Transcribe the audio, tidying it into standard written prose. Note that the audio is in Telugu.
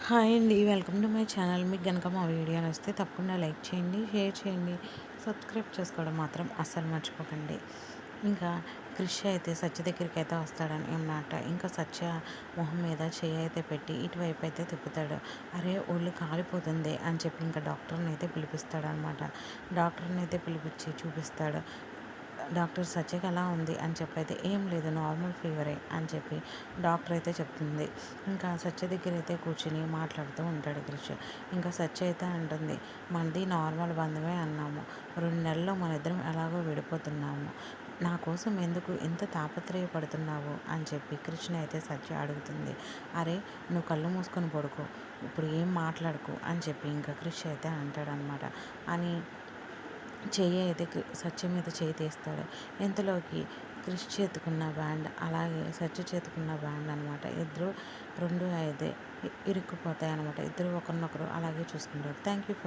హాయ్ అండి. Welcome to my channel. మీకు గనక మా వీడియో నచ్చితే తప్పకుండా లైక్ చేయండి, షేర్ చేయండి, సబ్స్క్రైబ్ చేసుకోవడం మాత్రం అస్సలు మర్చిపోకండి. ఇంకా క్రిష్ అయితే సత్య దగ్గరికి అయితే వస్తాడని అన్నమాట. ఇంకా సత్య మొహం మీద చెయ్యి అయితే పెట్టి ఇటువైపు అయితే తిప్పుతాడు. అరే ఒళ్ళు కాలిపోతుంది అని చెప్పి ఇంకా డాక్టర్ని అయితే పిలిపిస్తాడనమాట. డాక్టర్ని అయితే పిలిపించి చూపిస్తాడు. డాక్టర్ సత్యకి ఎలా ఉంది అని చెప్పైతే ఏం లేదు, నార్మల్ ఫీవరే అని చెప్పి డాక్టర్ అయితే చెప్తుంది. ఇంకా సత్య దగ్గర అయితే కూర్చుని మాట్లాడుతూ ఉంటాడు క్రిష్. ఇంకా సత్య అయితే అంటుంది, మనది నార్మల్ బంధమే అన్నాము, 2 నెలల్లో మన ఇద్దరం ఎలాగో విడిపోతున్నాము, నా కోసం ఎందుకు ఇంత తాపత్రయపడుతున్నావు అని చెప్పి కృష్ణ అయితే సత్య అడుగుతుంది. అరే నువ్వు కళ్ళు మూసుకొని పడుకో, ఇప్పుడు ఏం మాట్లాడుకో అని చెప్పి ఇంకా కృష్ అయితే అంటాడనమాట. అని చెయ్యి అయితే సత్య మీద చేయి తీస్తాడు. ఇంతలోకి క్రిష్ చేతుకున్న బ్యాండ్ అలాగే సత్య చేతుకున్న బ్యాండ్ అనమాట, ఇద్దరు రెండు అయితే ఇరుక్కుపోతాయి అనమాట. ఇద్దరు ఒకరినొకరు అలాగే చూసుకుంటారు. Thank you for